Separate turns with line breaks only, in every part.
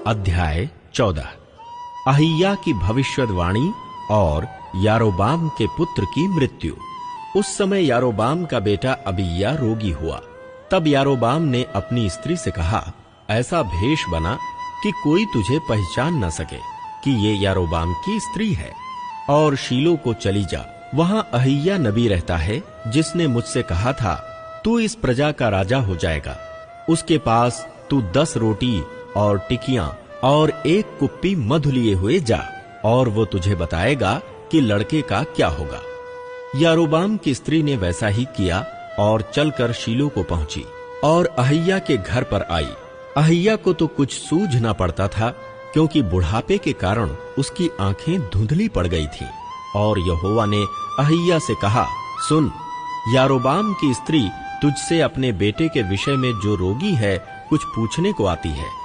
अध्याय 14। अहिय्या की भविष्यवाणी और यारोबाम के पुत्र की मृत्यु। उस समय यारोबाम का बेटा अबिय्या रोगी हुआ। तब यारोबाम ने अपनी स्त्री से कहा, ऐसा भेष बना कि कोई तुझे पहचान न सके कि ये यारोबाम की स्त्री है, और शीलो को चली जा। वहां अहिय्या नबी रहता है, जिसने मुझसे कहा था, तू इस प्रजा का राजा हो जाएगा। उसके पास तू 10 रोटी और टिकियां और 1 कुप्पी मधु लिए हुए जा, और वो तुझे बताएगा कि लड़के का क्या होगा। यारोबाम की स्त्री ने वैसा ही किया और चलकर शीलो को पहुंची और अहिय्या के घर पर आई। अहिय्या को तो कुछ सूझ न पड़ता था, क्योंकि बुढ़ापे के कारण उसकी आंखें धुंधली पड़ गई थीं। और यहोवा ने अहिय्या से कहा, सुन, यारोबाम की स्त्री तुझसे अपने बेटे के विषय में जो रोगी है कुछ पूछने को आती है।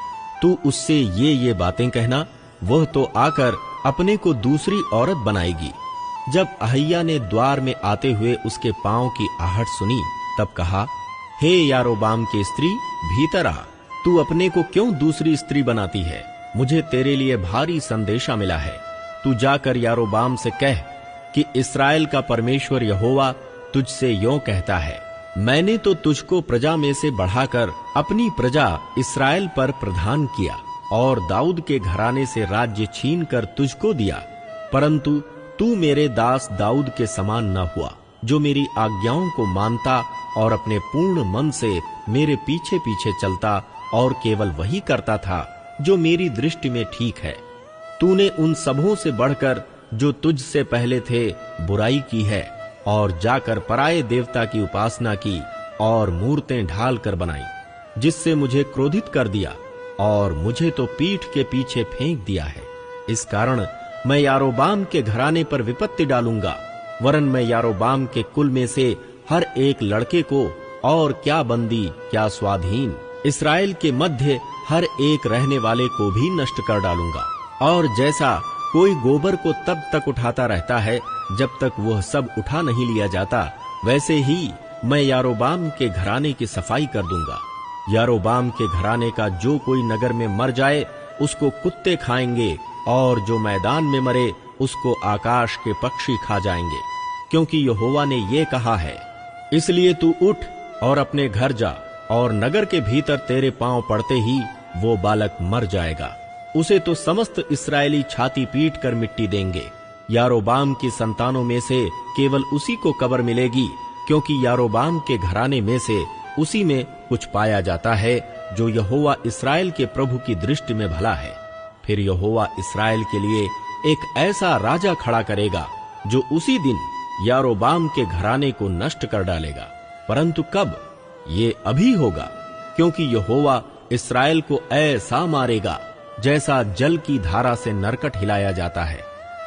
तू उससे ये बातें कहना, वह तो आकर अपने को दूसरी औरत बनाएगी। जब अहिय्या ने द्वार में आते हुए उसके पांव की आहट सुनी, तब कहा, हे यारोबाम की स्त्री, भीतर आ। तू अपने को क्यों दूसरी स्त्री बनाती है? मुझे तेरे लिए भारी संदेशा मिला है। तू जाकर यारोबाम से कह कि इस्राएल का परमेश्वर यहोवा तुझसे यों कहता है, मैंने तो तुझको प्रजा में से बढ़ाकर अपनी प्रजा इस्राएल पर प्रधान किया और दाऊद के घराने से राज्य छीन कर तुझको दिया, परंतु तू मेरे दास दाऊद के समान न हुआ, जो मेरी आज्ञाओं को मानता और अपने पूर्ण मन से मेरे पीछे पीछे चलता और केवल वही करता था जो मेरी दृष्टि में ठीक है। तूने उन सबों से बढ़कर जो तुझसे पहले थे बुराई की है, और जाकर पराये देवता की उपासना की और मूर्तें ढाल कर बनाई, जिससे मुझे क्रोधित कर दिया और मुझे तो पीठ के पीछे फेंक दिया है। इस कारण मैं यारोबाम के घराने पर विपत्ति डालूंगा, वरन मैं यारोबाम के कुल में से हर एक लड़के को, और क्या बंदी क्या स्वाधीन, इस्राएल के मध्य हर एक रहने वाले को भी नष्ट कर डालूंगा। और जैसा कोई गोबर को तब तक उठाता रहता है जब तक वह सब उठा नहीं लिया जाता, वैसे ही मैं यारोबाम के घराने की सफाई कर दूंगा। यारोबाम के घराने का जो कोई नगर में मर जाए उसको कुत्ते खाएंगे, और जो मैदान में मरे उसको आकाश के पक्षी खा जाएंगे, क्योंकि यहोवा ने ये कहा है। इसलिए तू उठ और अपने घर जा, और नगर के भीतर तेरे पांव पड़ते ही वो बालक मर जाएगा। उसे तो समस्त इस्राएली छाती पीट कर मिट्टी देंगे। यारोबाम की संतानों में से केवल उसी को कब्र मिलेगी, क्योंकि यारोबाम के घराने में से उसी में कुछ पाया जाता है जो यहोवा इस्राएल के प्रभु की दृष्टि में भला है। फिर यहोवा इस्राएल के लिए एक ऐसा राजा खड़ा करेगा जो उसी दिन यारोबाम के घराने को नष्ट कर डालेगा। परंतु कब? ये अभी होगा, क्योंकि यहोवा इस्राएल को ऐसा मारेगा जैसा जल की धारा से नरकट हिलाया जाता है,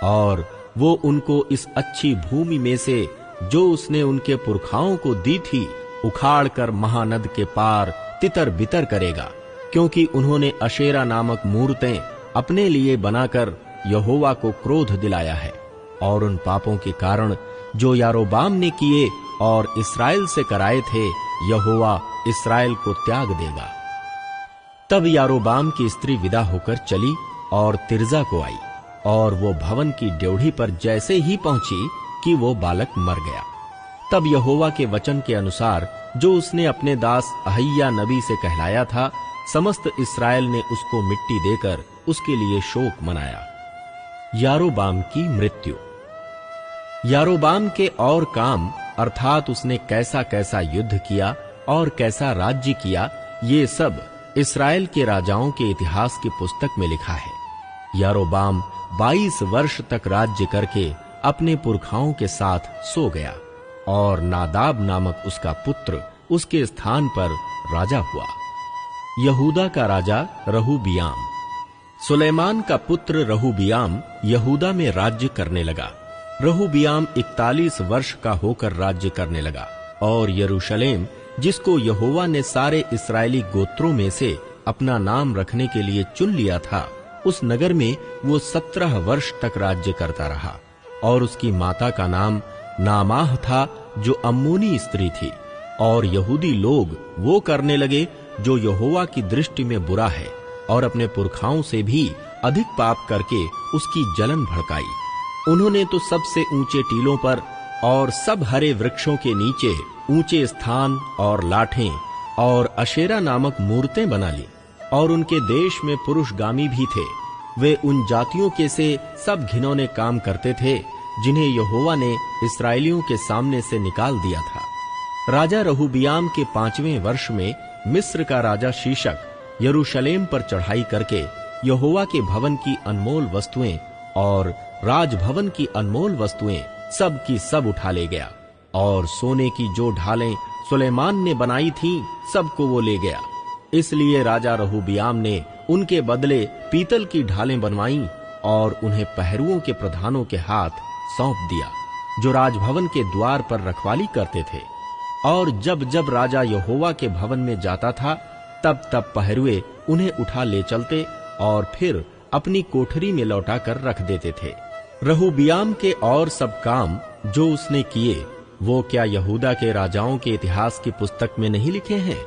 और वो उनको इस अच्छी भूमि में से जो उसने उनके पुरखाओं को दी थी उखाड़ कर महानद के पार तितर बितर करेगा, क्योंकि उन्होंने अशेरा नामक मूर्तें अपने लिए बनाकर यहोवा को क्रोध दिलाया है। और उन पापों के कारण जो यारोबाम ने किए और इस्राएल से कराए थे, यहोवा इस्राएल को त्याग देगा। तब यारोबाम की स्त्री विदा होकर चली और तिर्जा को आई, और वो भवन की ड्योढ़ी पर जैसे ही पहुंची कि वो बालक मर गया। तब यहोवा के वचन के अनुसार जो उसने अपने दास अहिय्या नबी से कहलाया था, समस्त इस्राएल ने उसको मिट्टी देकर उसके लिए शोक मनाया। यारोबाम की मृत्यु। यारोबाम के और काम, अर्थात उसने कैसा कैसा युद्ध किया और कैसा राज्य किया, ये सब इस्राएल के राजाओं के इतिहास की पुस्तक में लिखा है। यारोबाम 22 वर्ष तक राज्य करके अपने पुरखाओं के साथ सो गया, और नादाब नामक उसका पुत्र उसके स्थान पर राजा हुआ। यहूदा का राजा रहूबियाम। सुलेमान का पुत्र रहूबियाम यहूदा में राज्य करने लगा। रहूबियाम 41 वर्ष का होकर राज्य करने लगा, और यरूशलेम, जिसको यहोवा ने सारे इस्राएली गोत्रों में से अपना नाम रखने के लिए चुन लिया था, उस नगर में वो 17 वर्ष तक राज्य करता रहा। और उसकी माता का नाम नामाह था, जो अम्मोनी स्त्री थी। और यहूदी लोग वो करने लगे जो यहोवा की दृष्टि में बुरा है, और अपने पुरखाओं से भी अधिक पाप करके उसकी जलन भड़काई। उन्होंने तो सबसे ऊंचे टीलों पर और सब हरे वृक्षों के नीचे ऊंचे स्थान और लाठें और अशेरा नामक मूर्तें बना ली। और उनके देश में पुरुषगामी भी थे। वे उन जातियों के से सब घिनौने काम करते थे जिन्हें यहोवा ने इस्राएलियों के सामने से निकाल दिया था। राजा रहूबियाम के 5वें वर्ष में मिस्र का राजा शीशक यरूशलेम पर चढ़ाई करके यहोवा के भवन की अनमोल वस्तुएं और राजभवन की अनमोल वस्तुएं सब की सब उठा ले गया। और सोने की जो ढालें सुलेमान ने बनाई थीं, सबको वो ले गया। इसलिए राजा रहूबियाम ने उनके बदले पीतल की ढालें बनवाईं और उन्हें पहरुओं के प्रधानों के हाथ सौंप दिया, जो राजभवन के द्वार पर रखवाली करते थे। और जब जब राजा यहोवा के भवन में जाता था, तब तब पहरुए उन्हें उठा ले चलते और फिर अपनी कोठरी में लौटा कर रख देते थे। रहूबियाम के और सब काम जो उसने किए, वो क्या यहूदा के राजाओं के इतिहास की पुस्तक में नहीं लिखे हैं?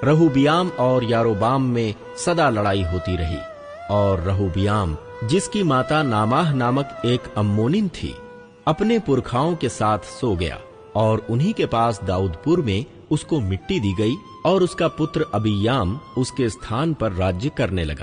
रहूबियाम और यारोबाम में सदा लड़ाई होती रही। और रहूबियाम, जिसकी माता नामाह नामक एक अम्मोनिन थी, अपने पुरखाओं के साथ सो गया और उन्हीं के पास दाऊदपुर में उसको मिट्टी दी गई और उसका पुत्र अबिय्याम उसके स्थान पर राज्य करने लगा।